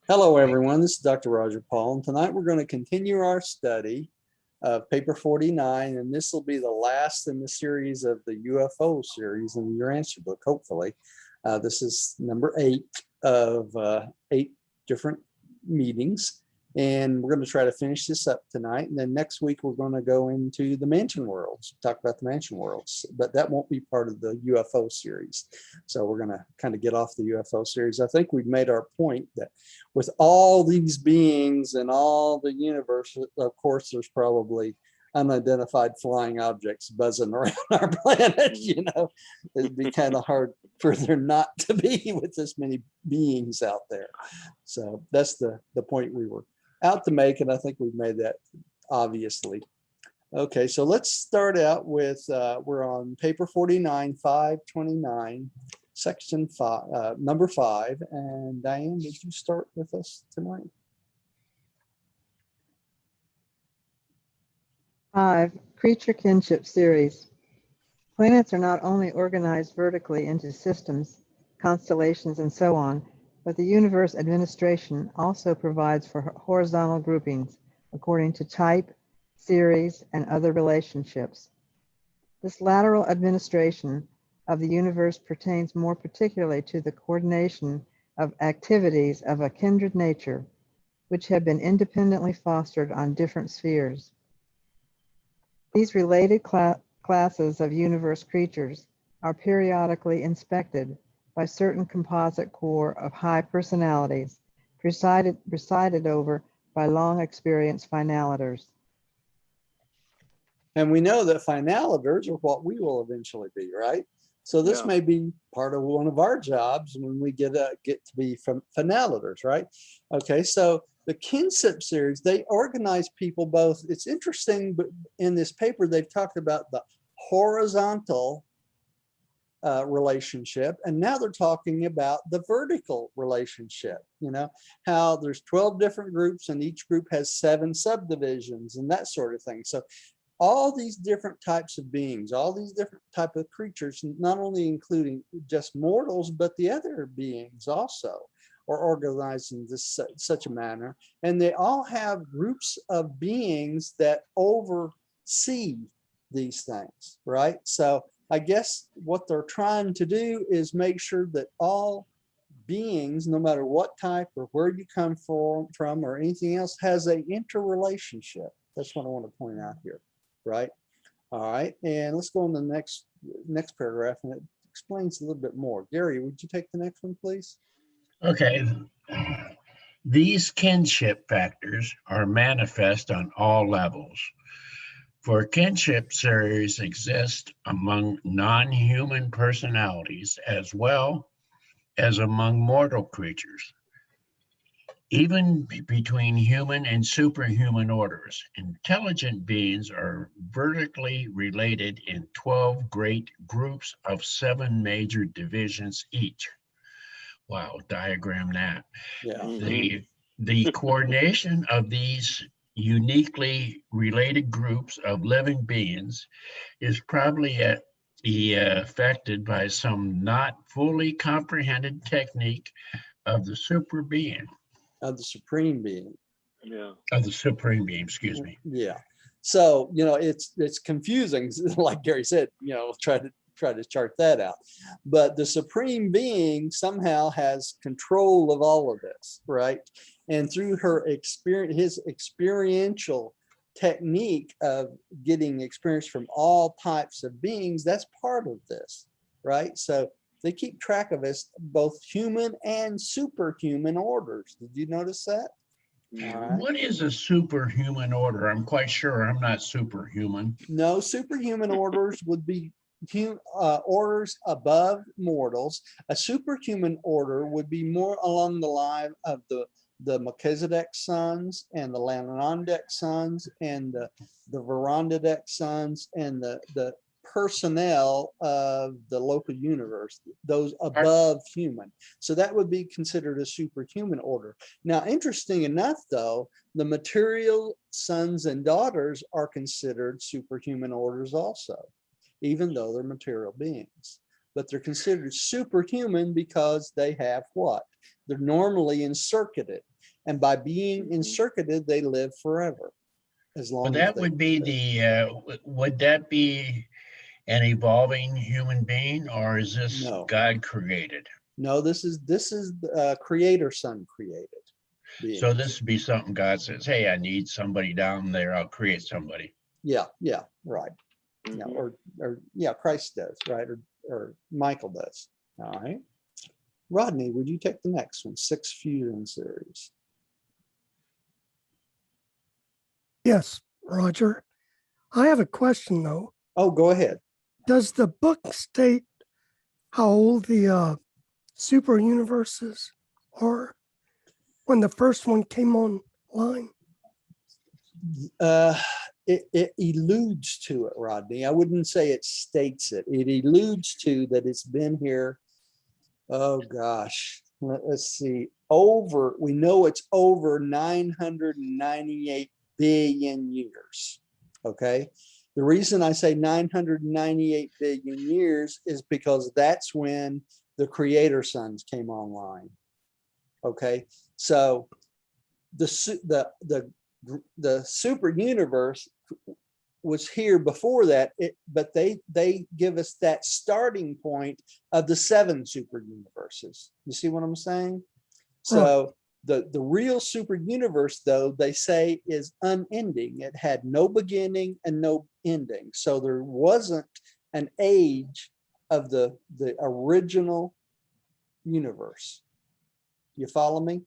Hello, everyone. This is Dr. Roger Paul, and tonight we're going to continue our study of paper 49, and this will be the last in the series of the UFO series in the Urantia book, hopefully. This is number 8 of 8 different meetings, and we're going to try to finish this up tonight, and then next week we're going to go into the mansion worlds, talk about the mansion worlds, but that won't be part of the UFO series. So we're going to kind of get off the UFO series. I think we've made our point that with all these beings and all the universe, of course, there's probably unidentified flying objects buzzing around our planet. It'd be kind of hard for there not to be with this many beings out there. So that's the point we were out to make, and I think we've made that obviously. Okay, so let's start out with, we're on paper 49, 529. Section 5, number 5, and Diane, did you start with us tonight? 5. Creature Kinship Series. Planets are not only organized vertically into systems, constellations, and so on, but the universe administration also provides for horizontal groupings according to type, series, and other relationships. This lateral administration of the universe pertains more particularly to the coordination of activities of a kindred nature, which have been independently fostered on different spheres. These related classes of universe creatures are periodically inspected by certain composite core of high personalities, presided over by long experienced finaliters. And we know that finaliters are what we will eventually be, right? So this may be part of one of our jobs when we get to be from finaliters, right? Okay, so the kinship series, they organize people both. It's interesting, but in this paper, they've talked about the horizontal relationship, and now they're talking about the vertical relationship. How there's 12 different groups, and each group has 7 subdivisions and that sort of thing. So all these different types of beings, all these different type of creatures, not only including just mortals, but the other beings also are organized in such a manner. And they all have groups of beings that oversee these things, right? So I guess what they're trying to do is make sure that all beings, no matter what type or where you come from or anything else, has an interrelationship. That's what I want to point out here. Right. All right. And let's go on to the next paragraph, and it explains a little bit more. Gary, would you take the next one, please? Okay. These kinship factors are manifest on all levels. For kinship series exist among non-human personalities as well as among mortal creatures. Even between human and superhuman orders, intelligent beings are vertically related in 12 great groups of 7 major divisions each. Wow, diagram that. Yeah. The coordination of these uniquely related groups of living beings is probably affected by some not fully comprehended technique of the super being. Of the supreme being. Of the supreme being, excuse me. Yeah. So, it's confusing, like Gary said, try to chart that out. But the supreme being somehow has control of all of this, right? And through his experiential technique of getting experience from all types of beings, that's part of this, right? So they keep track of us, both human and superhuman orders. Did you notice that? Right. What is a superhuman order? I'm quite sure I'm not superhuman. No, superhuman orders would be orders above mortals. A superhuman order would be more along the line of the Melchizedek sons and the Lanandek sons and the Verandadek sons and the personnel of the local universe, those above human. So that would be considered a superhuman order. Now, interesting enough, though, the material sons and daughters are considered superhuman orders also, even though they're material beings. But they're considered superhuman because they have what? They're normally encircuited. And by being encircuited, they live forever. As long Well, as that they would be would that be an evolving human being, or is this No. God created? No, this is creator son created. So beings. this would be something God says, hey, I need somebody down there. I'll create somebody. Yeah, right. Yeah, or yeah, Christ does, right? Or Michael does. All right. Rodney, would you take the next one? 6 fusion series. Yes, Roger. I have a question though. Oh, go ahead. Does the book state how old the super universes are when the first one came online? It alludes to it, Rodney. I wouldn't say it states it. It alludes to that it's been here. Oh gosh, let's see. We know it's over 998 billion years. Okay. The reason I say 998 billion years is because that's when the creator sons came online. Okay. So the super universe was here before that, but they give us that starting point of the 7 super universes. You see what I'm saying? So the real super universe, though, they say is unending. It had no beginning and no ending. So there wasn't an age of the original universe. You follow me?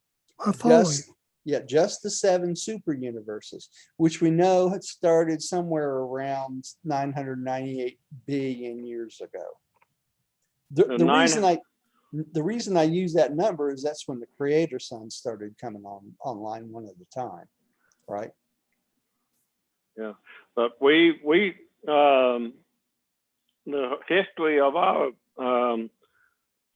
I follow you. Yeah, just the 7 super universes, which we know had started somewhere around 998 billion years ago. The reason I use that number is that's when the creator sons started coming online one at a time, right? Yeah, but the history of our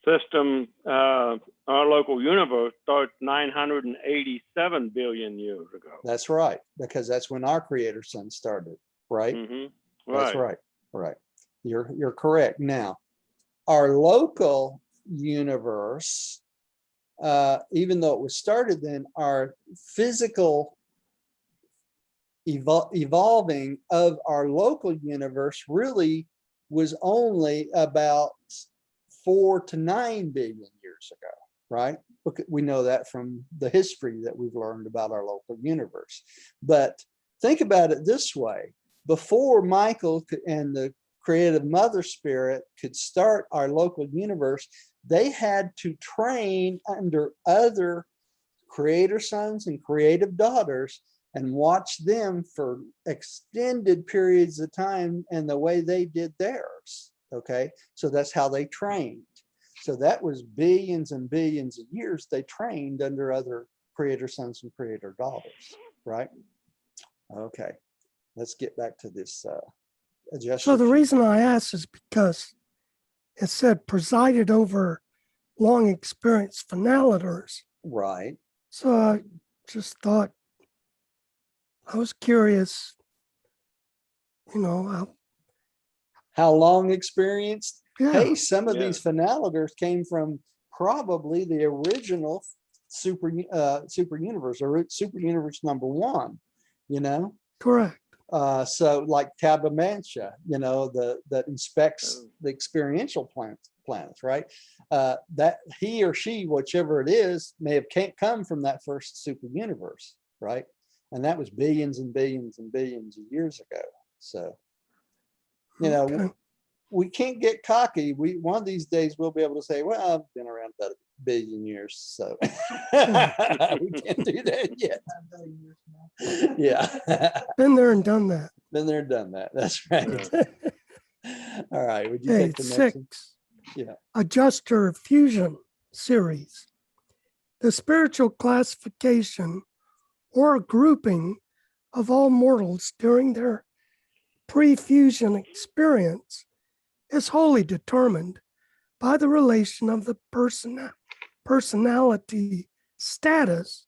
system, our local universe starts 987 billion years ago. That's right, because that's when our creator son started, right? Right. That's right. Right. You're correct. Now, our local universe, even though it was started then, our physical evolving of our local universe really was only about 4 to 9 billion years ago, right? We know that from the history that we've learned about our local universe. But think about it this way. Before Michael and the creative mother spirit could start our local universe, they had to train under other creator sons and creative daughters and watch them for extended periods of time and the way they did theirs. Okay, so that's how they trained. So that was billions and billions of years they trained under other creator sons and creator daughters, right? Okay, let's get back to this adjustment. So the reason I asked is because it said presided over long experienced finalators. Right. So I just thought, I was curious, how long experienced? Yeah. Hey, some of these finalators came from probably the original super universe or super universe number 1, Correct. So like Tabamantia, that inspects the experiential planets, right? That he or she, whichever it is, may have come from that first super universe, right? And that was billions and billions and billions of years ago. So, Okay. we can't get cocky. One of these days we'll be able to say, well, I've been around about 1 billion years, so we can't do that yet. Yeah. Been there and done that. Been there and done that. That's right. All right. Would you Hey, take the next one? 6. Yeah. Adjuster fusion series. The spiritual classification or grouping of all mortals during their pre-fusion experience is wholly determined by the relation of the personality status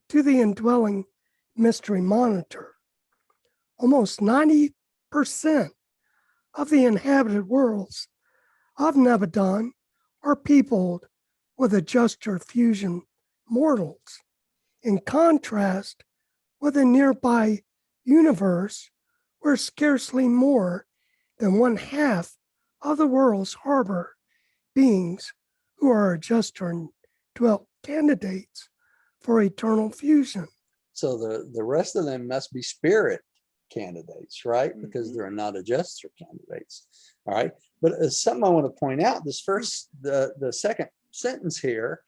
to the indwelling mystery monitor. Almost 90% of the inhabited worlds of Nebadon are peopled with adjuster fusion mortals in contrast with a nearby universe where scarcely more than one half of the worlds harbor beings who are adjuster and dwell candidates for eternal fusion. So the rest of them must be spirit candidates, right? Because Mhm. they're not adjuster candidates. All right. But something I want to point out, this first, the second sentence here,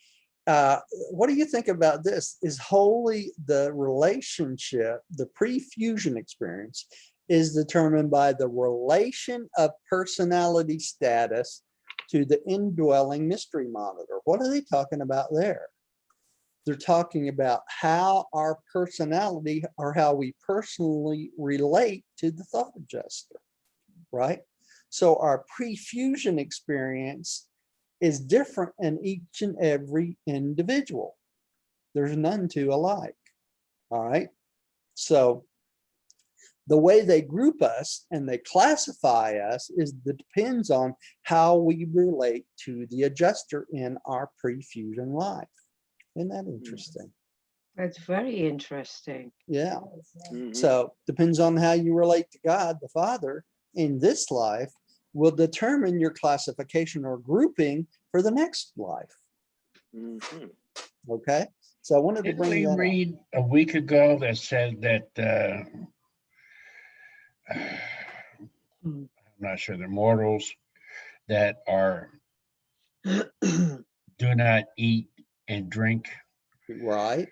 what do you think about this? Is wholly the relationship, the pre-fusion experience is determined by the relation of personality status to the indwelling mystery monitor. What are they talking about there? They're talking about how our personality or how we personally relate to the thought adjuster, right? So our pre-fusion experience is different in each and every individual. There's none two alike, all right? So the way they group us and they classify us depends on how we relate to the adjuster in our pre-fusion life. Isn't that interesting? That's very interesting. Yeah. Mhm. So depends on how you relate to God, the Father, in this life will determine your classification or grouping for the next life. Mhm. Okay. So I wanted to Didn't bring we that up. read a week ago that said that I'm not sure the mortals that are do not eat and drink Right.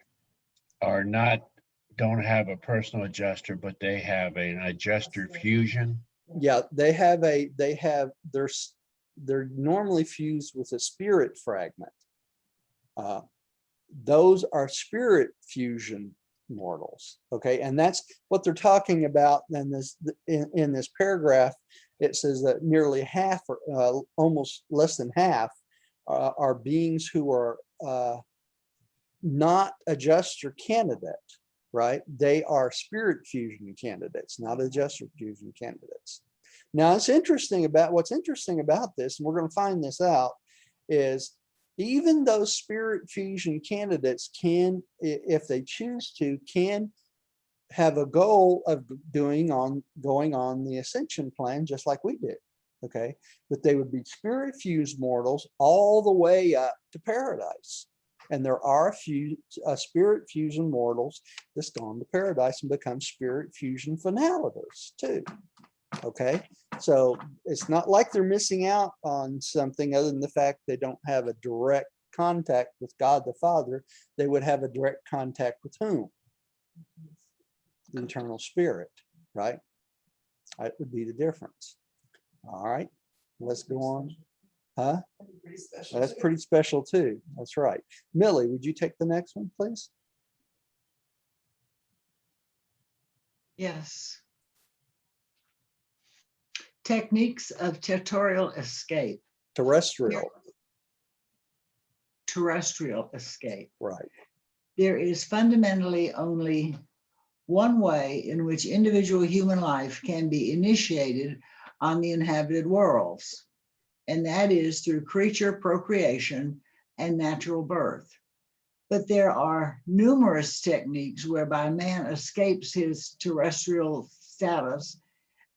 don't have a personal adjuster, but they have an adjuster fusion. Yeah, they're normally fused with a spirit fragment. Those are spirit fusion mortals. Okay, and that's what they're talking about in this paragraph. It says that nearly half, or almost less than half, are beings who are not adjuster candidate, right? They are spirit fusion candidates, not adjuster fusion candidates. Now, what's interesting about this, and we're going to find this out, is even those spirit fusion candidates can, if they choose to, can have a goal of going on the ascension plan, just like we did. Okay, but they would be spirit fused mortals all the way up to paradise. And there are a few spirit fusion mortals that's gone to paradise and become spirit fusion finaliters too. Okay, so it's not like they're missing out on something other than the fact they don't have a direct contact with God the Father. They would have a direct contact with whom? The eternal spirit, right? That would be the difference. All right, let's go on. Huh? That's pretty special too. That's right. Millie, would you take the next one, please? Yes. Techniques of territorial escape, Terrestrial, terrestrial escape. right. There is fundamentally only one way in which individual human life can be initiated on the inhabited worlds, and that is through creature procreation and natural birth. But there are numerous techniques whereby man escapes his terrestrial status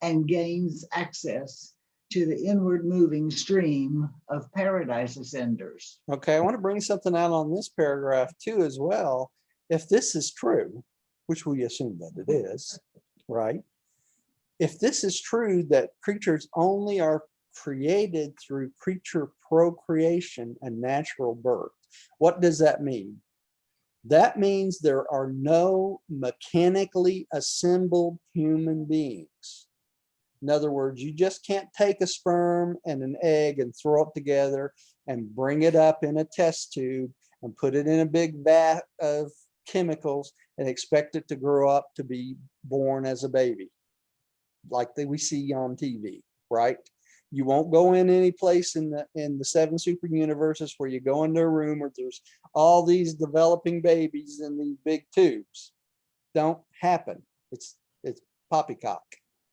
and gains access to the inward moving stream of paradise ascenders. Okay, I want to bring something out on this paragraph too as well. If this is true, which we assume that it is, right? If this is true that creatures only are created through creature procreation and natural birth, what does that mean? That means there are no mechanically assembled human beings. In other words, you just can't take a sperm and an egg and throw it together and bring it up in a test tube and put it in a big vat of chemicals and expect it to grow up to be born as a baby, like we see on TV, right? You won't go in any place in the 7 super universes where you go into a room where there's all these developing babies in these big tubes. Don't happen. It's poppycock.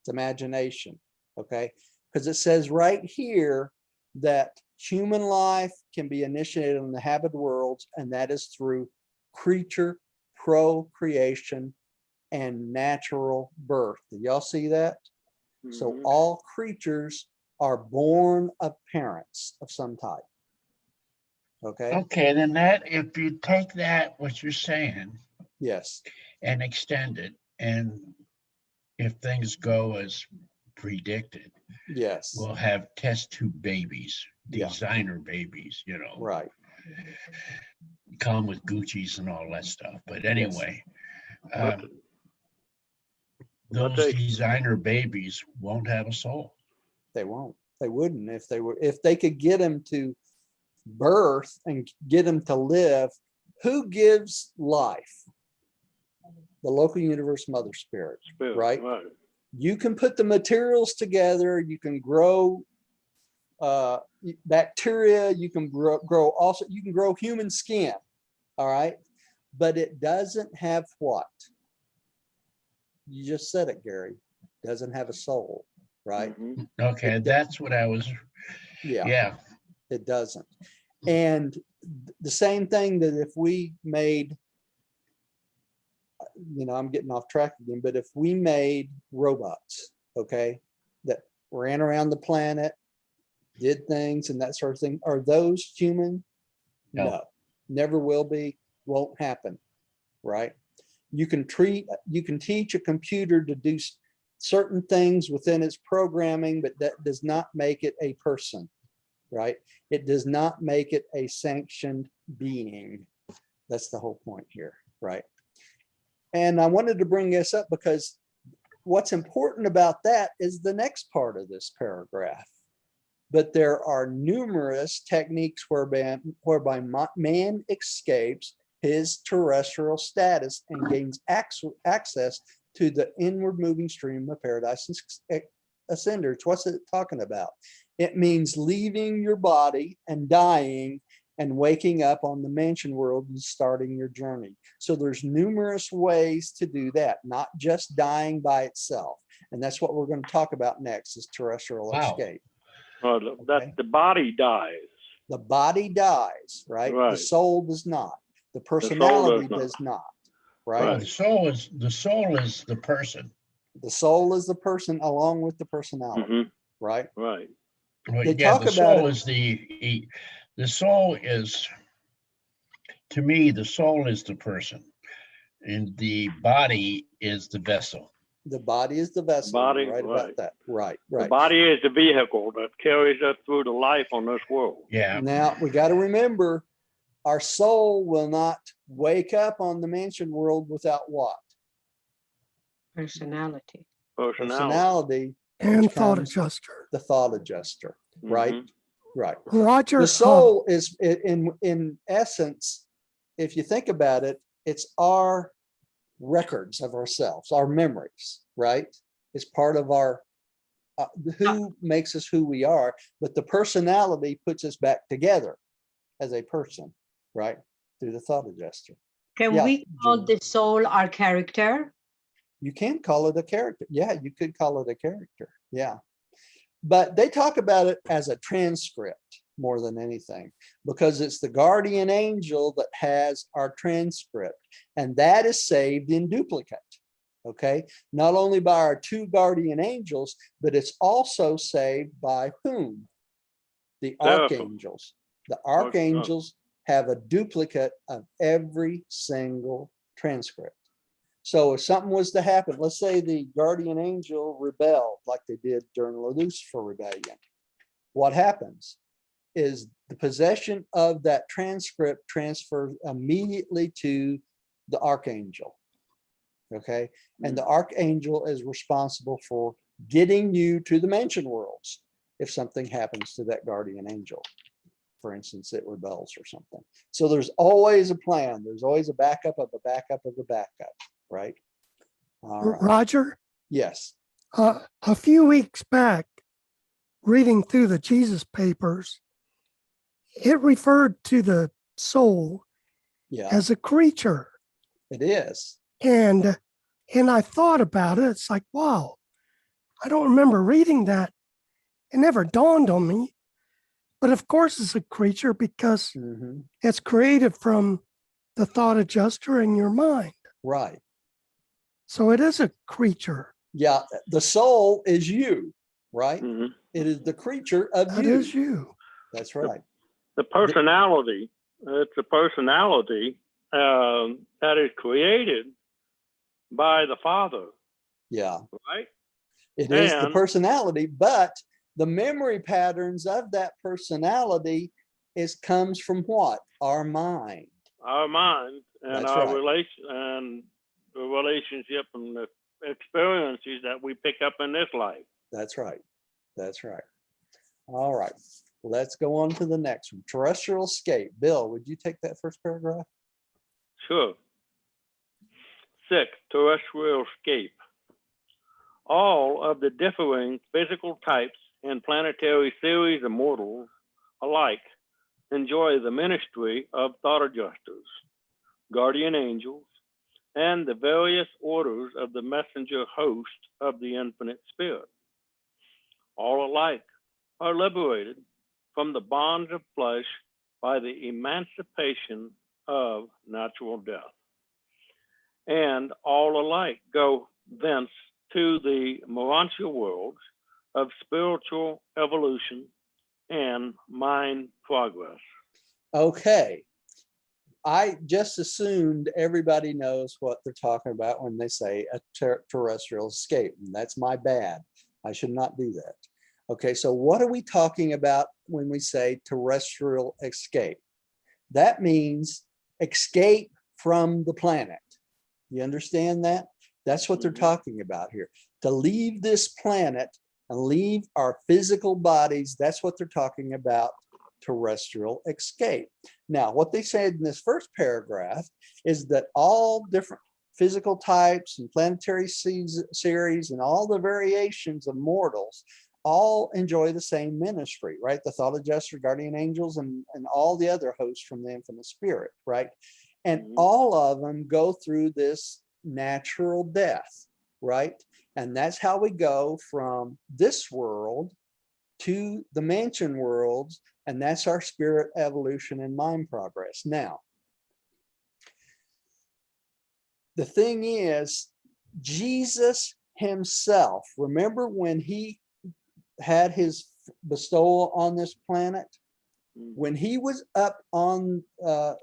It's imagination. Okay, because it says right here that human life can be initiated on the habitable worlds, and that is through creature procreation, and natural birth. Did y'all see that? So Mhm. all creatures are born of parents of some type. Okay. Okay, then that, if you take that, what you're saying, Yes. and extend it, and if things go as predicted, Yes. we'll have test tube babies, Yeah. designer babies, Right. come with Gucci's and all that stuff. But anyway, But those they- designer babies won't have a soul. They won't. They wouldn't if they could get them to birth and get them to live. Who gives life? The local universe mother spirit, spirit, right? right. You can put the materials together. You can grow bacteria. You can grow also. You can grow human skin. All right, but it doesn't have what? You just said it, Gary. Doesn't have a soul, right? Mhm. Okay, that's what I was, yeah. It doesn't. And the same thing that if we made, I'm getting off track again, but if we made robots, okay, that ran around the planet, did things and that sort of thing, are those human? No, never will be, won't happen, right? You can teach a computer to do certain things within its programming, but that does not make it a person, right? It does not make it a sanctioned being. That's the whole point here, right? And I wanted to bring this up because what's important about that is the next part of this paragraph. But there are numerous techniques whereby man escapes his terrestrial status and gains access to the inward moving stream of paradise ascenders. What's it talking about? It means leaving your body and dying and waking up on the mansion world and starting your journey. So there's numerous ways to do that, not just dying by itself. And that's what we're going to talk about next is terrestrial escape. That the body dies. The body dies, right? The Right. soul does not. The soul personality does does not, Oh, right? the soul is the person. The soul is the person along with the personality, Mhm. right? Right. Well, They yeah, talk the about soul it. is the soul is, to me, the soul is the person, and the body is the vessel. The body is the vessel. Body, You're right right. about that. Right, The right. body is the vehicle that carries us through the life on this world. Yeah. Now we got to remember our soul will not wake up on the mansion world without what? Personality. Personality. And which thought comes adjuster. the thought adjuster, right? Mhm. Right. Roger, The soul is in essence, if you think about it, it's our records of ourselves, our memories, right? It's part of our who makes us who we are, but the personality puts us back together as a person, right? Through the thought adjuster. Can Yeah, we call Jean. the soul our character? You can call it a character. Yeah, you could call it a character. Yeah. But they talk about it as a transcript more than anything, because it's the guardian angel that has our transcript, and that is saved in duplicate. Okay. Not only by our two guardian angels, but it's also saved by whom? The archangels. The archangels have a duplicate of every single transcript. So if something was to happen, let's say the guardian angel rebelled like they did during the Lucifer rebellion. What happens is the possession of that transcript transfers immediately to the archangel. Okay. And the archangel is responsible for getting you to the mansion worlds if something happens to that guardian angel. For instance, it rebels or something. So there's always a plan. There's always a backup of a backup of a backup, right? All right. Roger, Yes. a few weeks back, reading through the Jesus papers, it referred to the soul Yeah, as a creature. it is. And I thought about it. It's like, wow, I don't remember reading that. It never dawned on me. But of course, it's a creature because Mhm. it's created from the thought adjuster in your mind. Right. So it is a creature. Yeah. The soul is you, right? Mhm. It is the creature of That you. is you. That's right. The personality, it's a personality that is created by the Father, Yeah. right? It is the And personality, but the memory patterns of that personality comes from what? Our mind. our mind and That's our right. the relationship and the experiences that we pick up in this life. That's right. That's right. All right. Let's go on to the next one. Terrestrial escape. Bill, would you take that first paragraph? Sure. 6. Terrestrial escape. All of the differing physical types and planetary series of mortals alike enjoy the ministry of thought adjusters, guardian angels, and the various orders of the messenger host of the infinite spirit. All alike are liberated from the bonds of flesh by the emancipation of natural death. And all alike go thence to the Urantia worlds of spiritual evolution and mind progress. Okay. I just assumed everybody knows what they're talking about when they say a terrestrial escape. And that's my bad. I should not do that. Okay, so what are we talking about when we say terrestrial escape? That means escape from the planet. You understand that? That's what they're talking about here. To leave this planet and leave our physical bodies, that's what they're talking about, terrestrial escape. Now, what they said in this first paragraph is that all different physical types and planetary series and all the variations of mortals all enjoy the same ministry, right? The thought adjuster, guardian angels, and all the other hosts from the infinite spirit, right? And all of them go through this natural death, right? And that's how we go from this world to the mansion worlds, and that's our spirit evolution and mind progress. Now, the thing is, Jesus himself, remember when he had his bestowal on this planet? When he was up on the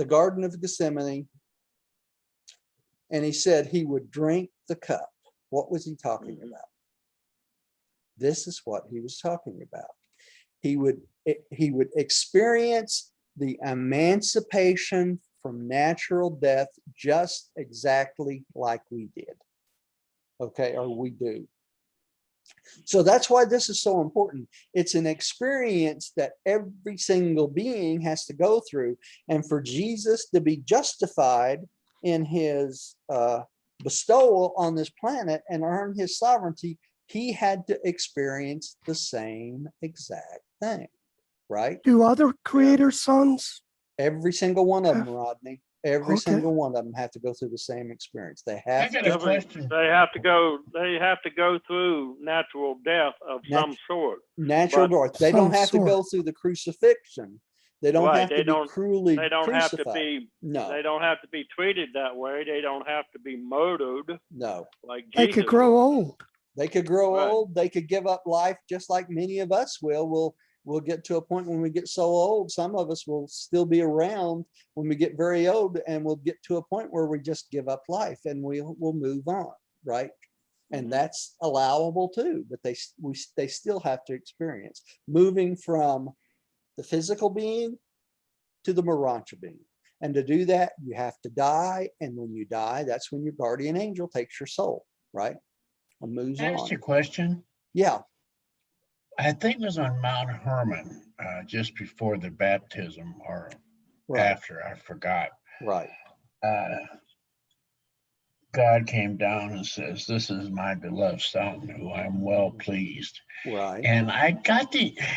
Garden of Gethsemane, and he said he would drink the cup. What was he talking about? This is what he was talking about. He would experience the emancipation from natural death just exactly like we did. Okay, or we do. So that's why this is so important. It's an experience that every single being has to go through. And for Jesus to be justified in his bestowal on this planet and earn his sovereignty, he had to experience the same exact thing, right? Do other creator sons? Every single one of them, Rodney. Every Okay. single one of them have to go through the same experience. They I have got to. a question. They have to go through natural death of some sort. Natural But- death. They don't Some have to go sort. through the crucifixion. They don't Right, have they to be don't- cruelly They don't have to crucified. be No, they don't have to be treated that way. They don't have to be murdered no. like They Jesus could grow was. old. They could grow Right. old. They could give up life just like many of us will. We'll get to a point when we get so old, some of us will still be around when we get very old, and we'll get to a point where we just give up life and we'll move on, right? And that's allowable too, but they still have to experience moving from the physical being to the Urantia being. And to do that, you have to die. And when you die, that's when your guardian angel takes your soul, right? And moves Can I ask on. you a question? Yeah, I think it was on Mount Hermon, just before the baptism or right, after, I forgot. right. God came down and says, "This is my beloved son who I'm well pleased." Right. And I got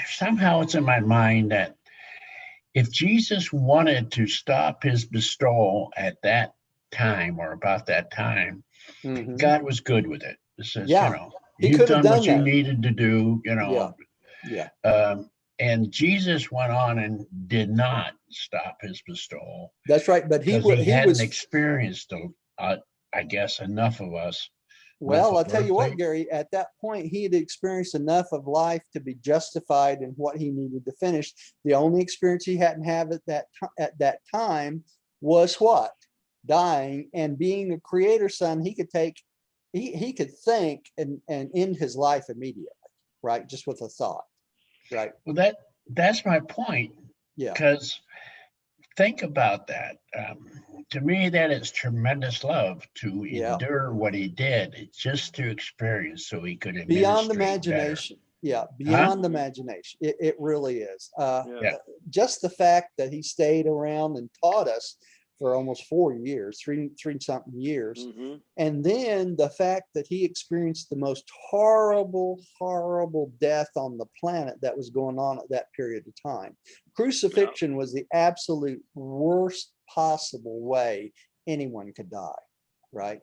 somehow it's in my mind that if Jesus wanted to stop his bestowal at that time or about that time, Mhm. God was good with it. It says, Yeah, he you've could have done what done you that. needed to do, Yeah. Yeah. And Jesus went on and did not stop his bestowal That's right. But because he hadn't experienced, I guess, enough of us. Well, I'll tell you what, earthly. Gary, at that point, he had experienced enough of life to be justified in what he needed to finish. The only experience he hadn't had at that time was what? Dying. And being a creator son, he could think and end his life immediately, right? Just with a thought, right? Well, that's my point. Yeah. Because think about that. To me, that is tremendous love to Yeah. endure what he did just to experience so he could Beyond administrate imagination. better. Yeah, beyond imagination. It really is. Yeah. Just the fact that he stayed around and taught us for almost 4 years, three something years. Mhm. And then the fact that he experienced the most horrible death on the planet that was going on at that period of time. Crucifixion was the absolute worst possible way anyone could die, right?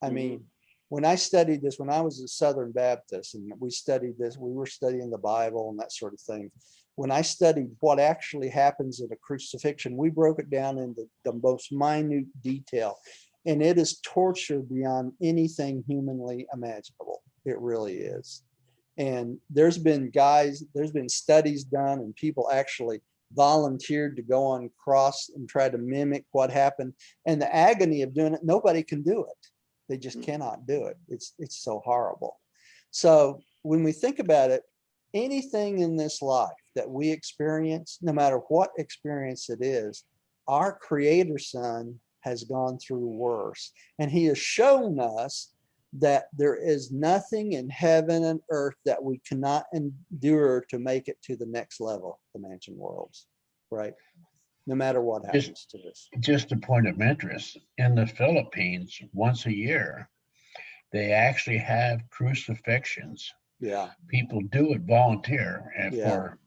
I mean, when I studied this, when I was a Southern Baptist and we studied this, we were studying the Bible and that sort of thing. When I studied what actually happens in a crucifixion, we broke it down into the most minute detail. And it is torture beyond anything humanly imaginable. It really is. And there's been studies done and people actually volunteered to go on cross and try to mimic what happened. And the agony of doing it, nobody can do it. They just cannot do it. It's so horrible. So when we think about it, anything in this life that we experience, no matter what experience it is, our creator son has gone through worse. And he has shown us that there is nothing in heaven and earth that we cannot endure to make it to the next level, the mansion worlds, right? No matter what happens to us. Just a point of interest, in the Philippines, once a year, they actually have crucifixions. Yeah. People do it volunteer and for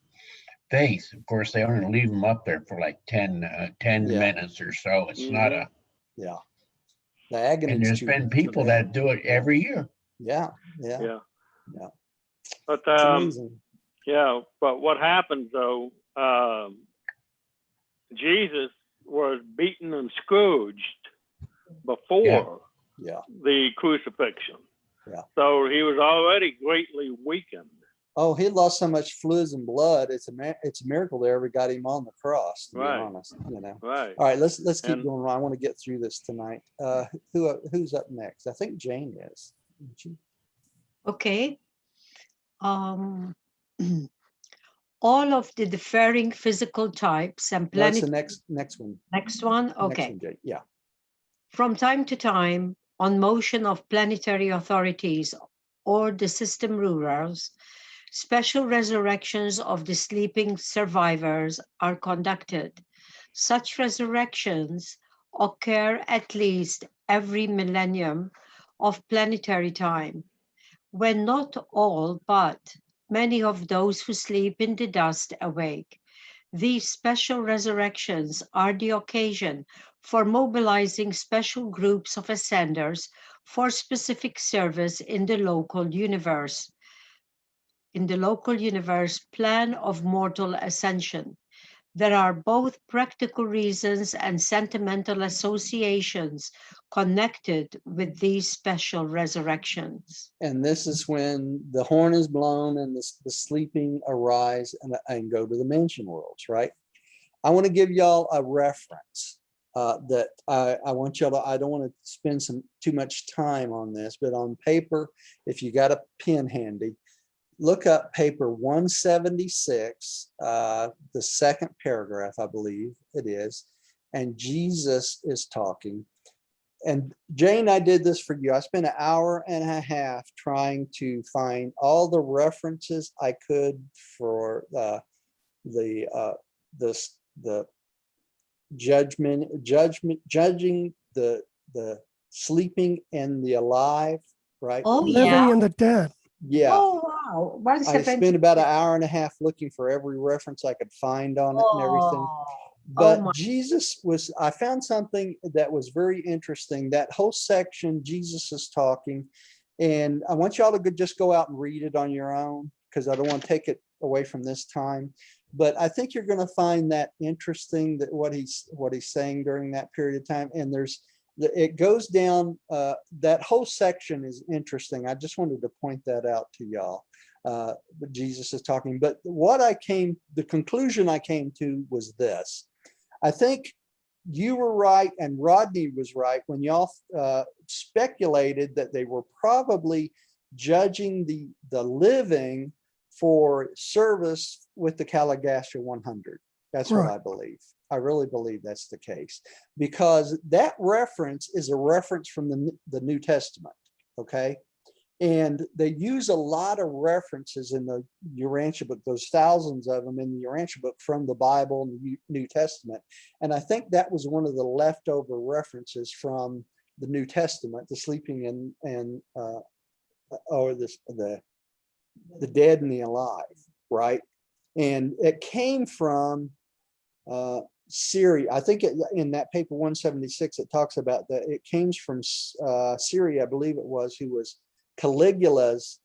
faith. Of course, they only leave them up there for like 10 minutes or so. It's not a. Yeah. The agony. And there's been people that do it every year. Yeah. But it's amazing. yeah, but what happens though? Jesus was beaten and scourged before the crucifixion. Yeah. So he was already greatly weakened. Oh, he lost so much fluids and blood. It's a miracle they ever got him on the cross, to be honest. Right. All right, let's keep going. I want to get through this tonight. Who's up next? I think Jane is. Okay. All of the differing physical types and planets. No, it's the next one. Next one? Okay. Next one, yeah. From time to time, on motion of planetary authorities or the system rulers, special resurrections of the sleeping survivors are conducted. Such resurrections occur at least every millennium of planetary time, when not all but many of those who sleep in the dust awake. These special resurrections are the occasion for mobilizing special groups of ascenders for specific service in the local universe. In the local universe plan of mortal ascension, there are both practical reasons and sentimental associations connected with these special resurrections. And this is when the horn is blown and the sleeping arise and go to the mansion worlds, right? I want to give y'all a reference that I want y'all to, I don't want to spend too much time on this, but on paper, if you got a pen handy, look up paper 176, the second paragraph, I believe it is, and Jesus is talking. And Jane, I did this for you. I spent an hour and a half trying to find all the references I could for the judging the sleeping and the alive, right? Oh, Living and the dead. Yeah. Oh, wow. I spent about an hour and a half looking for every reference I could find on it and everything. But Jesus I found something that was very interesting. That whole section, Jesus is talking, and I want y'all to just go out and read it on your own, because I don't want to take it away from this time. But I think you're going to find that interesting, that what he's saying during that period of time. And it goes down, that whole section is interesting. I just wanted to point that out to y'all. But Jesus is talking, but the conclusion I came to was this. I think you were right and Rodney was right when y'all speculated that they were probably judging the living for service with the Caligastia 100. That's what I believe. I really believe that's the case, because that reference is a reference from the New Testament, okay? And they use a lot of references in the Urantia book, those thousands of them in the Urantia book from the Bible and the New Testament. And I think that was one of the leftover references from the New Testament, the sleeping or the dead and the alive, right? And it came from Syria. I think in that paper 176, it talks about that it came from Syria, I believe it was, who was Caligula's,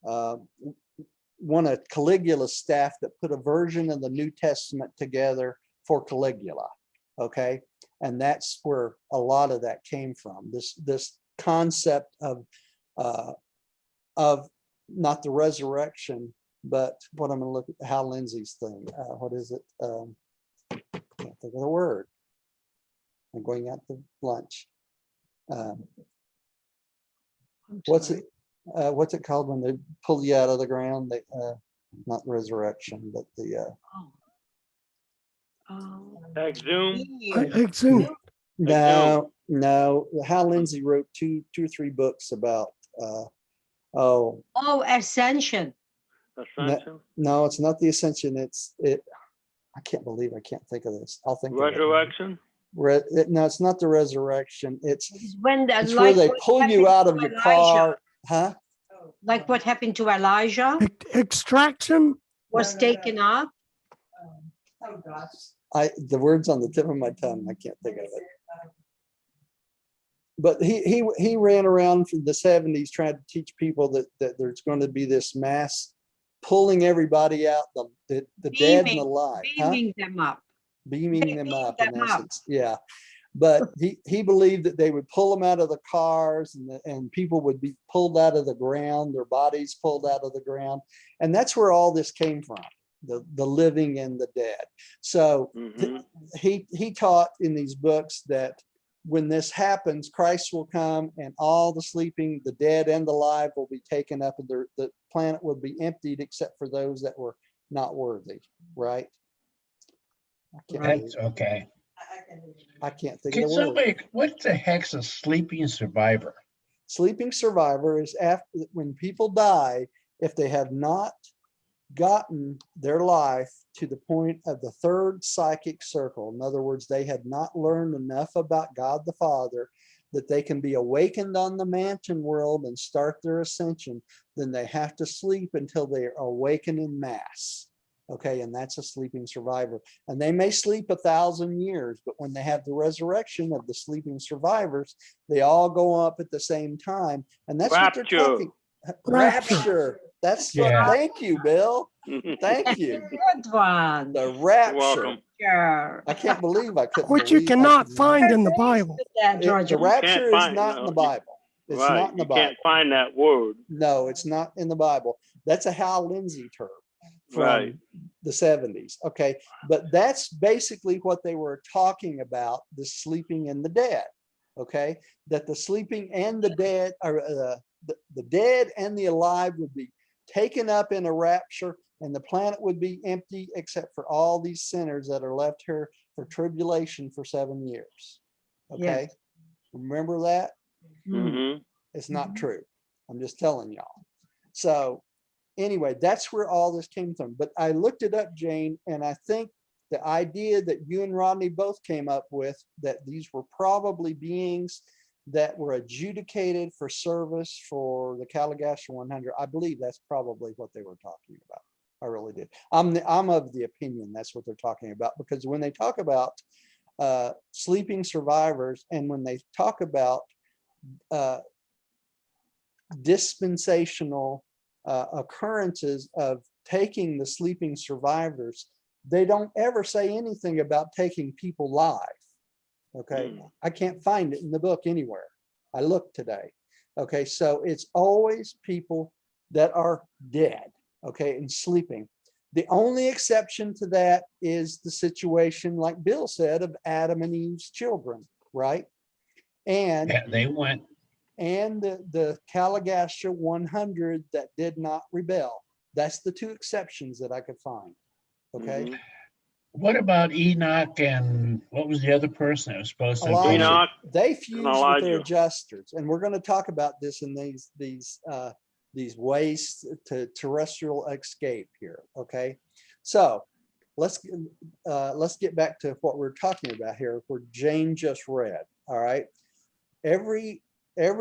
one of Caligula's staff that put a version of the New Testament together for Caligula, okay? And that's where a lot of that came from, this concept of not the resurrection, but what I'm going to look at, Hal Lindsey's thing. What is it? Can't think of the word. I'm going out to lunch. What's it called when they pull you out of the ground? They, not resurrection, but the Exhume. Exhumed. no. Hal Lindsey wrote two or three books about Ascension. Ascension. No, it's not the ascension. I can't believe I can't think of this. I'll think Resurrection. of it. No, it's not the resurrection. It's When it's where they pull you out of your car, huh? Like what happened to Elijah Extraction. was taken up. Oh gosh. The word's on the tip of my tongue. I can't think of it. But he ran around from the 70s trying to teach people that there's going to be this mass pulling everybody out, the dead and alive, beaming them up. Beaming them up in essence. Yeah. But he believed that they would pull them out of the cars and people would be pulled out of the ground, their bodies pulled out of the ground. And that's where all this came from, the living and the dead. So he taught in these books that when this happens, Christ will come and all the sleeping, the dead and the alive will be taken up, and the planet will be emptied except for those that were not worthy, right? That's okay. I can't think Can of the word. somebody, what the heck's a sleeping survivor? Sleeping survivor is after when people die, if they have not gotten their life to the point of the third psychic circle. In other words, they had not learned enough about God the Father that they can be awakened on the mansion world and start their ascension. Then they have to sleep until they are awakened in mass. Okay, and that's a sleeping survivor. And they may sleep 1,000 years, but when they have the resurrection of the sleeping survivors, they all go up at the same time. And that's what they're talking. Rapture. That's what, thank you, Bill. Thank you. Good one. The rapture. Welcome. Sure. I can't believe I couldn't. Which you cannot find in the Bible. The rapture is not in the Bible. It's Right. not in the You Bible. can't find that word. No, it's not in the Bible. That's a Hal Lindsey term from Right. the 70s. Okay. But that's basically what they were talking about, the sleeping and the dead. Okay. That the sleeping and the dead are the dead and the alive would be taken up in a rapture, and the planet would be empty except for all these sinners that are left here for tribulation for 7 years. Okay. Yes. Remember that? It's not true. I'm just telling y'all. So anyway, that's where all this came from. But I looked it up, Jane, and I think the idea that you and Rodney both came up with, that these were probably beings that were adjudicated for service for the Caligastia 100, I believe that's probably what they were talking about. I really did. I'm of the opinion that's what they're talking about, because when they talk about sleeping survivors, and when they talk about dispensational occurrences of taking the sleeping survivors, they don't ever say anything about taking people live. Okay, I can't find it in the book anywhere. I looked today. Okay, so it's always people that are dead, okay, and sleeping. The only exception to that is the situation, like Bill said, of Adam and Eve's children, right? And Yeah, they went. and the Caligastia 100 that did not rebel. That's the two exceptions that I could find. Okay. What about Enoch and what was the other person that was supposed to Elijah, go? Enoch they fused with their Elijah. adjusters, and we're going to talk about this in these ways to terrestrial escape here. Okay, so let's get back to what we're talking about here, where Jane just read. All right, every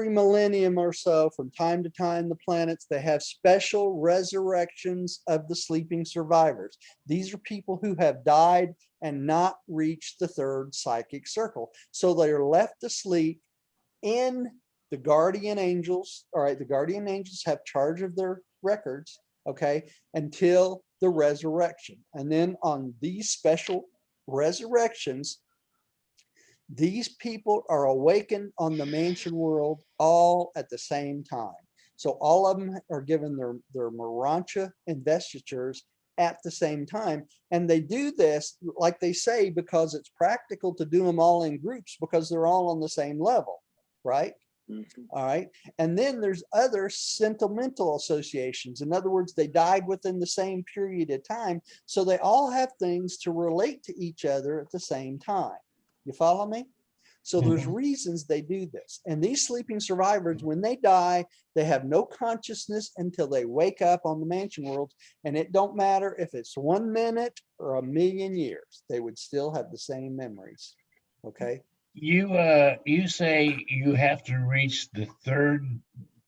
millennium or so, from time to time, the planets, they have special resurrections of the sleeping survivors. These are people who have died and not reached the third psychic circle. So they are left asleep in the guardian angels. All right, the guardian angels have charge of their records, okay, until the resurrection. And then on these special resurrections, these people are awakened on the mansion world all at the same time. So all of them are given their Urantia investitures at the same time. And they do this, like they say, because it's practical to do them all in groups because they're all on the same level, right? All right. And then there's other sentimental associations. In other words, they died within the same period of time. So they all have things to relate to each other at the same time. You follow me? So there's reasons they do this. And these sleeping survivors, when they die, they have no consciousness until they wake up on the mansion world. And it don't matter if it's 1 minute or 1,000,000 years, they would still have the same memories. Okay. You say you have to reach the third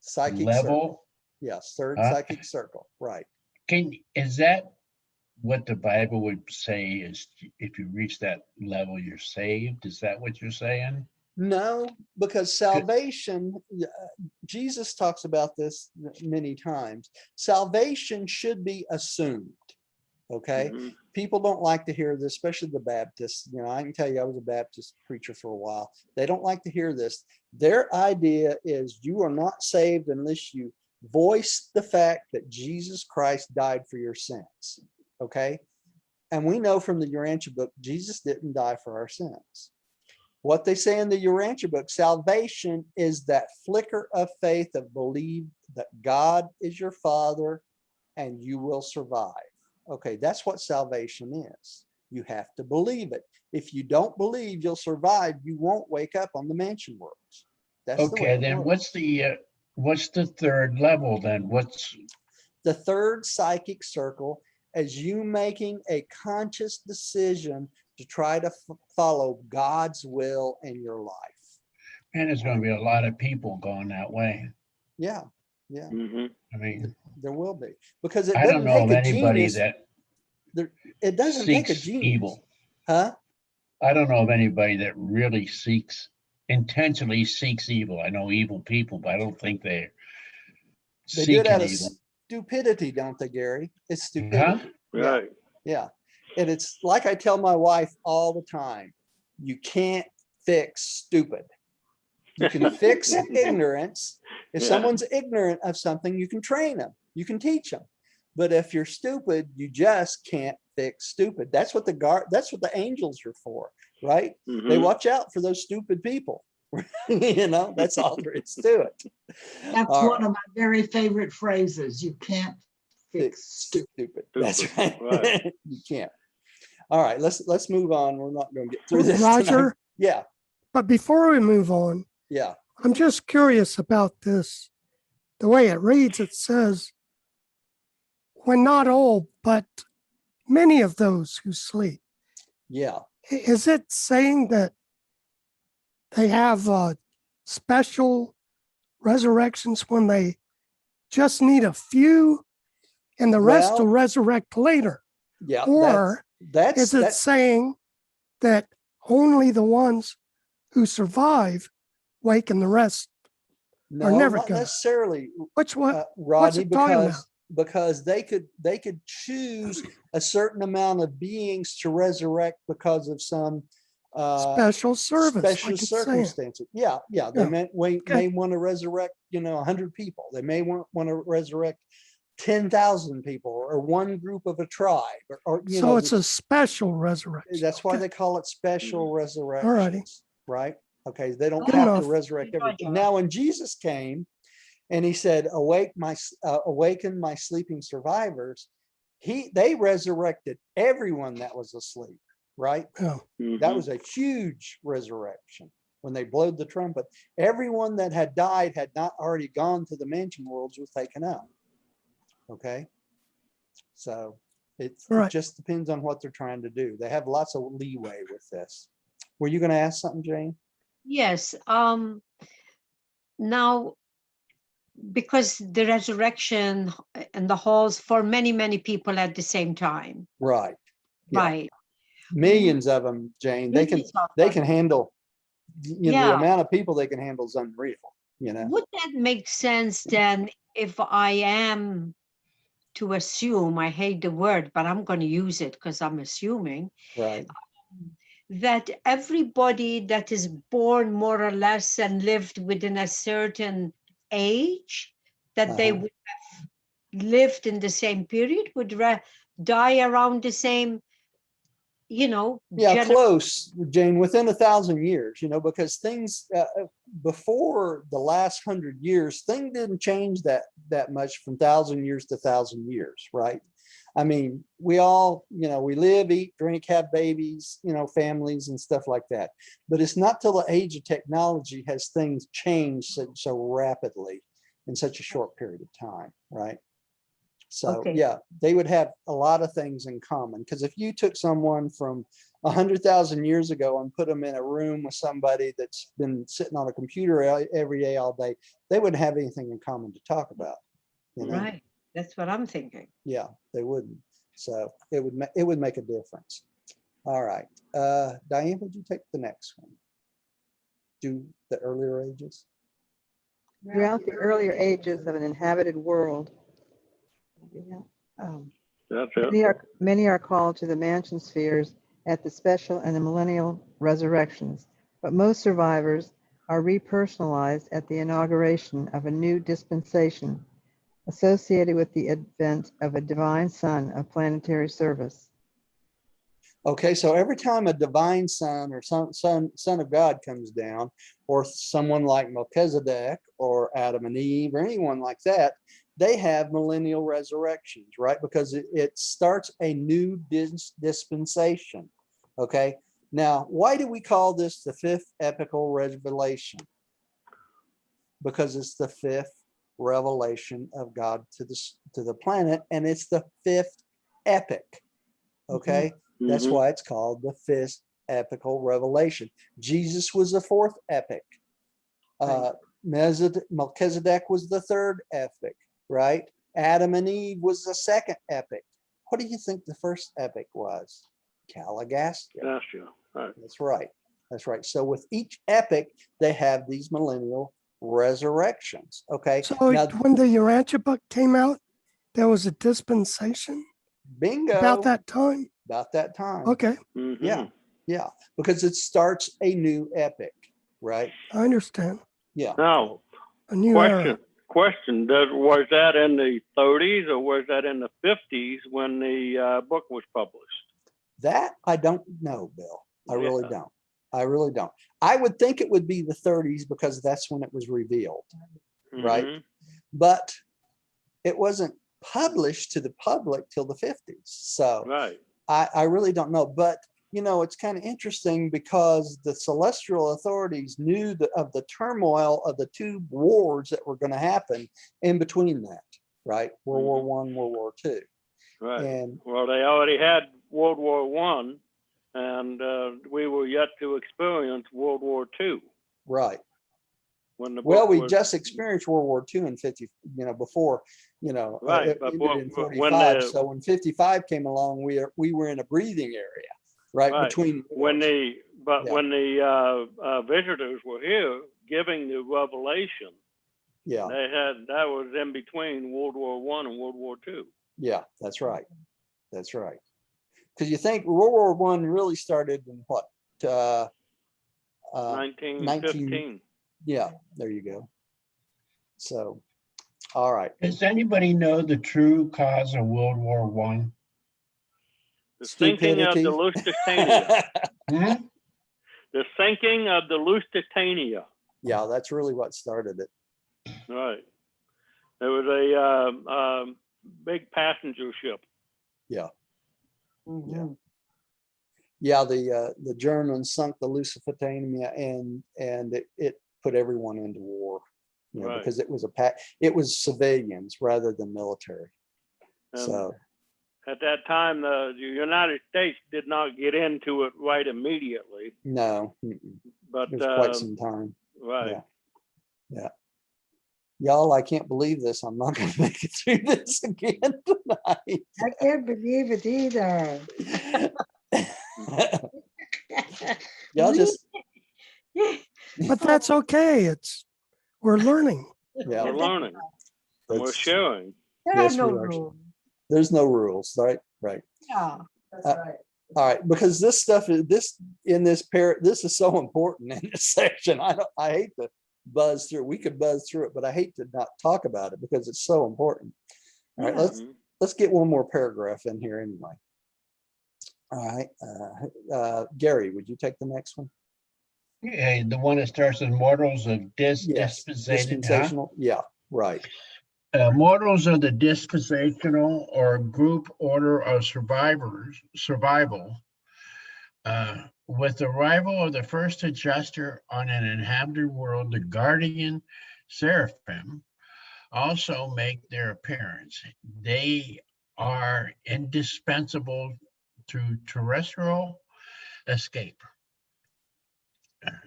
Psychic level. circle. Yes, third psychic circle. Right. Is that what the Bible would say is if you reach that level, you're saved? Is that what you're saying? No, because salvation, Jesus talks about this many times. Salvation should be assumed. Okay. People don't like to hear this, especially the Baptists. You know, I can tell you, I was a Baptist preacher for a while. They don't like to hear this. Their idea is you are not saved unless you voice the fact that Jesus Christ died for your sins. Okay. And we know from the Urantia book, Jesus didn't die for our sins. What they say in the Urantia book, salvation is that flicker of faith of believe that God is your Father and you will survive. Okay, that's what salvation is. You have to believe it. If you don't believe you'll survive, you won't wake up on the mansion worlds. That's Okay, the way then what's the third level then? What's the third psychic circle? As you making a conscious decision to try to follow God's will in your life. And there's going to be a lot of people going that way. Yeah, yeah. I mean, there will be, because it I don't doesn't know take of a anybody genius. that It doesn't take a seeks genius. evil. Huh? I don't know of anybody that really intentionally seeks evil. I know evil people, but I don't think they're They do it out seeking of evil. stupidity, don't they, Gary? It's stupidity. Huh? Right. Yeah. And it's like I tell my wife all the time, you can't fix stupid. You can fix ignorance. If someone's ignorant of something, you can train them, you can teach them. But if you're stupid, you just can't fix stupid. That's what that's what the angels are for, right? They watch out for those stupid people. You know, that's all there is to it. That's All one of my very favorite phrases. You can't fix stupid. That's right. You can't. All right, let's move on. We're not going to get through this Roger. tonight. Yeah. But before we move on, Yeah. I'm just curious about this. The way it reads, it says, when not all, but many of those who sleep. Yeah. Is it saying that they have special resurrections when they just need a few and the rest will resurrect later? Yeah. Or is it that's saying that only the ones who survive wake and the rest no, are never not gonna? necessarily, Which what? Rodney, it talking because about? because they could choose a certain amount of beings to resurrect because of some Special service, special like it's saying. circumstances. Yeah, they Yeah. may want to resurrect, 100 people. They may want to resurrect 10,000 people or one group of a tribe, or So it's a special resurrection. that's why Okay. they call it special resurrections, Alrighty. right? Okay, they don't Good have to enough. resurrect everything. Roger. Now, when Jesus came and he said, awaken my sleeping survivors, they resurrected everyone that was asleep, right? Yeah. That was a huge resurrection. When they blowed the trumpet, everyone that had died, had not already gone to the mansion worlds, was taken up. Okay. So it Right. just depends on what they're trying to do. They have lots of leeway with this. Were you going to ask something, Jane? Yes. Now, because the resurrection and the halls for many, many people at the same time. Right. Yeah. Right. Millions of them, Jane. They Millions of can them. handle, the Yeah. amount of people they can handle is unreal, Would that make sense then if I am to assume, I hate the word, but I'm going to use it because I'm assuming, Right. that everybody that is born more or less and lived within a certain age, that they would have lived in the same period, would die around the same, Yeah, close, Jane, within 1,000 years, because things before the last 100 years, things didn't change that much from 1,000 years to 1,000 years, right? I mean, we all, we live, eat, drink, have babies, families and stuff like that. But it's not till the age of technology has things changed so rapidly in such a short period of time, right? So Okay. yeah, they would have a lot of things in common, because if you took someone from 100,000 years ago and put them in a room with somebody that's been sitting on a computer every day, all day, they wouldn't have anything in common to talk about. Right. That's what I'm thinking. Yeah, they wouldn't. So it would make a difference. All right. Diane, would you take the next one? Do the earlier ages? Throughout the earlier ages of an inhabited world, That's it. many are called to the mansion spheres at the special and the millennial resurrections, but most survivors are repersonalized at the inauguration of a new dispensation associated with the advent of a divine son of planetary service. Okay, so every time a divine son or son of God comes down, or someone like Melchizedek or Adam and Eve or anyone like that, they have millennial resurrections, right? Because it starts a new dispensation. Okay, now why do we call this the fifth epical revelation? Because it's the fifth revelation of God to the planet, and it's the fifth epic. Okay. That's why it's called the fifth epical revelation. Jesus was the fourth epic. Melchizedek was the third epic, right? Adam and Eve was the second epic. What do you think the first epic was? Caligastia. Right. That's right. That's right. So with each epic, they have these millennial resurrections. Okay. So now, when the Urantia book came out, there was a dispensation bingo. about that time. About that time. Okay. Yeah. Yeah. Because it starts a new epic, right? I understand. Yeah. Now, A new era. question, was that in the 30s or was that in the 50s when the book was published? That I don't know, Bill. I really don't. I really don't. I would think it would be the 30s because that's when it was revealed, right? But it wasn't published to the public till the 50s. So Right. I really don't know. But, it's kind of interesting because the celestial authorities knew of the turmoil of the two wars that were going to happen in between that, right? World War I, World War II. Right. And well, they already had World War I, and we were yet to experience World War II. Right. When the well, we just experienced World War II in 50, before, right. it ended in 45. So when 55 came along, we were in a breathing area, right? Between when wars. the visitors were here giving the revelation, Yeah, That was in between World War I and World War II. yeah, that's right. That's right. Because you think World War One really started in what? 1915. Yeah, there you go. So, all right. Does anybody know the true cause of World War One? The sinking of the Lusitania. Hmm? The sinking of the Lusitania. Yeah, that's really what started it. Right. There was a big passenger ship. Yeah. Mhm. Yeah, the Germans sunk the Lusitania and it put everyone into war, Right. because it was civilians rather than military. So At that time, the United States did not get into it right immediately, no, but it was quite some time. right. Yeah. Y'all, I can't believe this. I'm not gonna make it through this again tonight. I can't believe it either. Y'all just But that's okay. We're learning. yeah. We're learning and we're That's, sharing. There Yes, are no we are. rules. there's no rules, right? Right. Yeah. That's Uh, right. All right, because this stuff is this is so important in this section. I hate to buzz through. We could buzz through it, but I hate to not talk about it because it's so important. All right, Yeah. let's get one more paragraph in here anyway. All right, Gary, would you take the next one? Yeah, the one that starts with mortals of Yes, dispensated, huh? dispensational. Yeah, right. Mortals of the dispensational or group order of survival. With the arrival of the first adjuster on an inhabited world, the guardian seraphim also make their appearance. They are indispensable to terrestrial escape.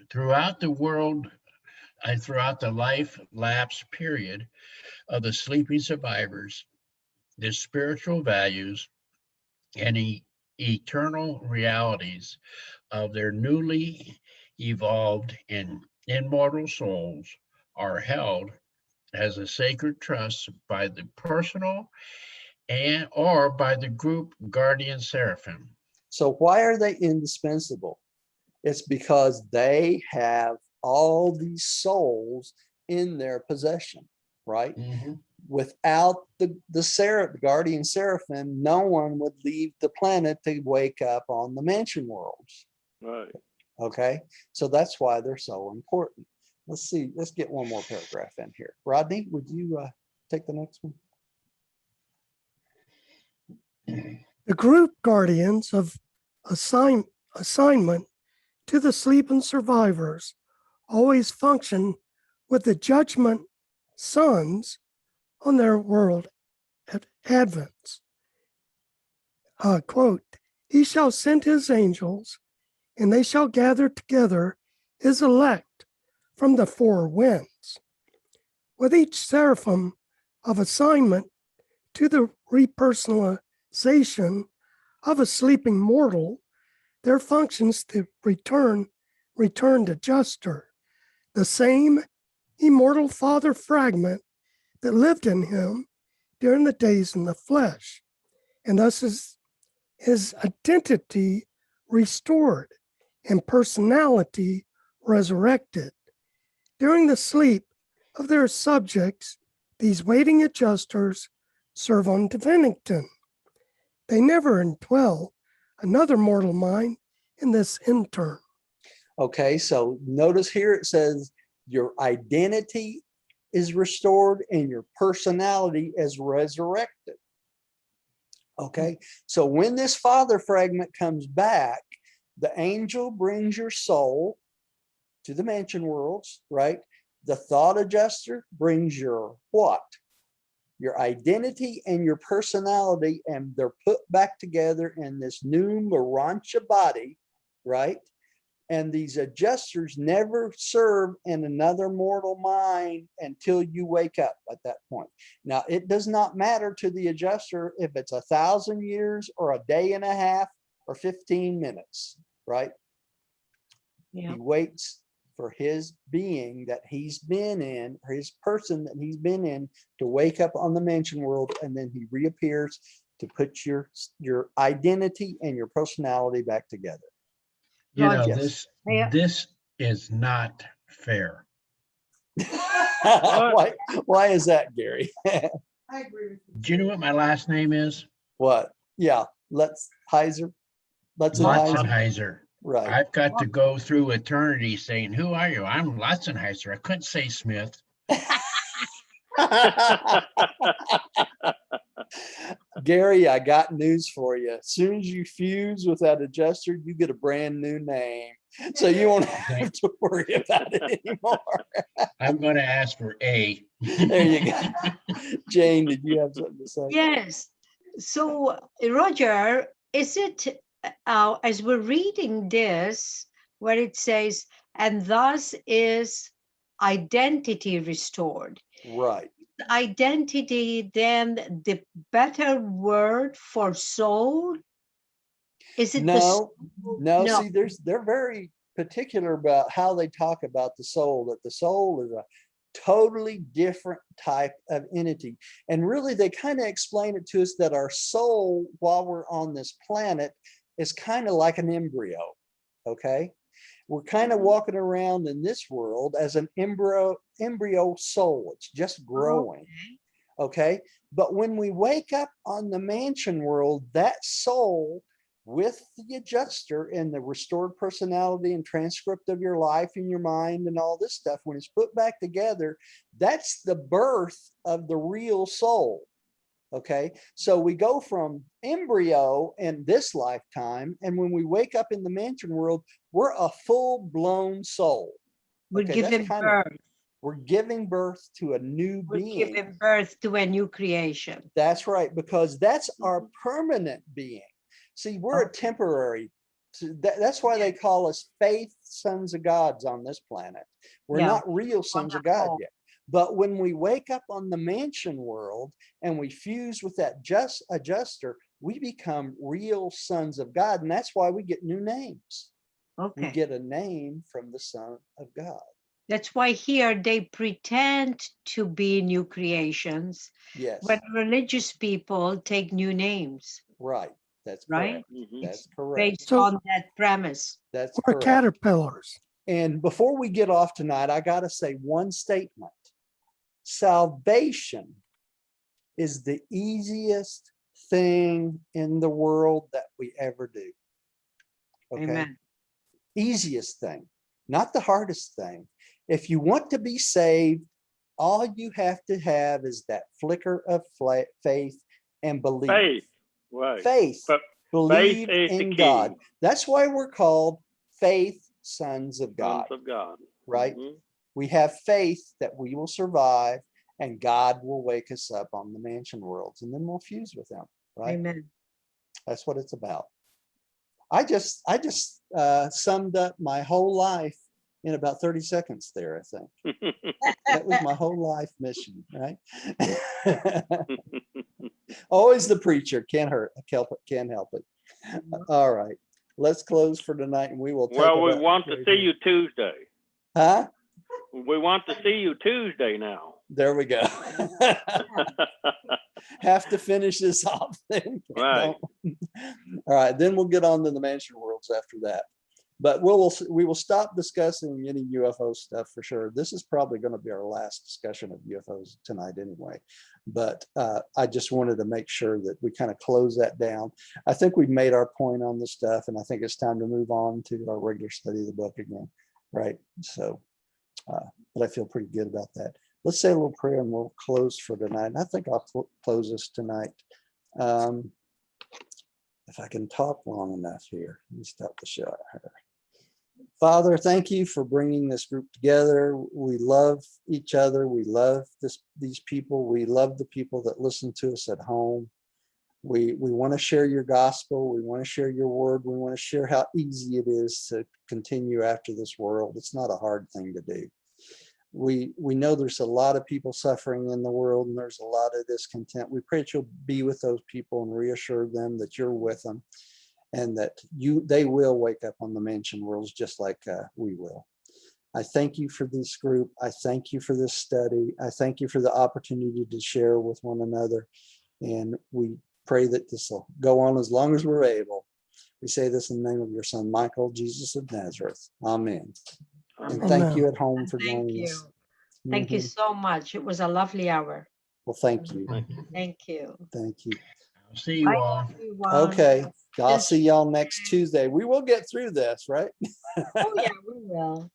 Throughout the world, throughout the life lapse period of the sleeping survivors, the spiritual values and eternal realities of their newly evolved and immortal souls are held as a sacred trust by the personal and or by the group guardian seraphim. So why are they indispensable? It's because they have all these souls in their possession, right? Mhm. Without the guardian seraphim, no one would leave the planet to wake up on the mansion worlds. Right. Okay, so that's why they're so important. Let's see, let's get one more paragraph in here. Rodney, would you take the next one? The group guardians of assignment to the sleeping survivors always function with the judgment suns on their world at advents. Quote, he shall send his angels, and they shall gather together his elect from the four winds. With each seraphim of assignment to the repersonalization of a sleeping mortal, their functions to returned adjuster, the same immortal father fragment that lived in him during the days in the flesh, and thus his identity restored and personality resurrected. During the sleep of their subjects, these waiting adjusters serve on Divinington. They never indwell another mortal mind in this intern. Okay, so notice here it says your identity is restored and your personality is resurrected. Okay, so when this father fragment comes back, the angel brings your soul to the mansion worlds, right? The thought adjuster brings your what? Your identity and your personality, and they're put back together in this new Urantia body, right? And these adjusters never serve in another mortal mind until you wake up at that point. Now, it does not matter to the adjuster if it's 1,000 years or a day and a half or 15 minutes, right? Yeah. He waits for his being that he's been in, or his person that he's been in, to wake up on the mansion world, and then he reappears to put your identity and your personality back together. You know, Yes. this is not fair. Why is that, Gary? I agree with you. Do you know what my last name is? What? Yeah, Heiser. Lutzenheiser. Right. I've got to go through eternity saying, "Who are you?" I'm Lutzenheiser. I couldn't say Smith. Gary, I got news for you. As soon as you fuse with that adjuster, you get a brand new name. So you won't have to worry about it anymore. I'm going to ask for A. There you go. Jane, did you have something to say? Yes. So, Roger, is it, as we're reading this, where it says, and thus is identity restored? Right. Identity, then the better word for soul? Is it No, No. see, they're very particular about how they talk about the soul, that the soul is a totally different type of entity. And really, they kind of explain it to us that our soul, while we're on this planet, is kind of like an embryo. Okay. We're kind of walking around in this world as an embryo soul. It's just growing. Okay. But when we wake up on the mansion world, that soul, with the adjuster and the restored personality and transcript of your life and your mind and all this stuff, when it's put back together, that's the birth of the real soul. Okay, so we go from embryo in this lifetime, and when we wake up in the mansion world, we're a full-blown soul. We're Okay, giving birth. We're giving birth to a new being. We're giving birth to a new creation. That's right, because that's our permanent being. See, we're a temporary. That's why they call us faith sons of gods on this planet. We're not real sons of God yet. But when we wake up on the mansion world and we fuse with that adjuster, we become real sons of God. And that's why we get new names. We get a name from the Son of God. That's why here they pretend to be new creations. Yes. When religious people take new names. Right. That's right. Correct. That's correct. Based on that premise. That's We're correct. caterpillars. And before we get off tonight, I got to say one statement. Salvation is the easiest thing in the world that we ever do. Okay. Amen. Easiest thing, not the hardest thing. If you want to be saved, all you have to have is that flicker of faith and belief. Faith, right. Faith. But believe faith is in the God. key. That's why we're called faith sons of God. Sons of God. Right? Mhm. We have faith that we will survive and God will wake us up on the mansion worlds, and then we'll fuse with them. Right? Amen. That's what it's about. I just summed up my whole life in about 30 seconds there, I think. That was my whole life mission, right? Always the preacher, can't help it. All right, let's close for tonight, and we will take Well, we it up want to right see here. you Tuesday. Huh? We want to see you Tuesday now. There we go. Have to finish this off then. Right. All right, then we'll get on to the mansion worlds after that. But we will stop discussing any UFO stuff for sure. This is probably going to be our last discussion of UFOs tonight anyway. But I just wanted to make sure that we kind of close that down. I think we've made our point on this stuff, and I think it's time to move on to our regular study of the book again, right? So, but I feel pretty good about that. Let's say a little prayer and we'll close for tonight. And I think I'll close this tonight. If I can talk long enough here, let me stop the show here. Father, thank you for bringing this group together. We love each other. We love these people. We love the people that listen to us at home. We want to share your gospel. We want to share your word. We want to share how easy it is to continue after this world. It's not a hard thing to do. We know there's a lot of people suffering in the world, and there's a lot of discontent. We pray that you'll be with those people and reassure them that you're with them, and that they will wake up on the mansion worlds just like we will. I thank you for this group. I thank you for this study. I thank you for the opportunity to share with one another. And we pray that this will go on as long as we're able. We say this in the name of your son, Michael, Jesus of Nazareth. Amen. And thank Amen. you at home for Thank joining you. us. Thank you Mhm. so much. It was a lovely hour. Well, thank you. Thank you. Thank you. I'll see you Bye, all. everyone. Okay. I'll Yes. see y'all next Tuesday. We will get through this, right? Oh, yeah, we will.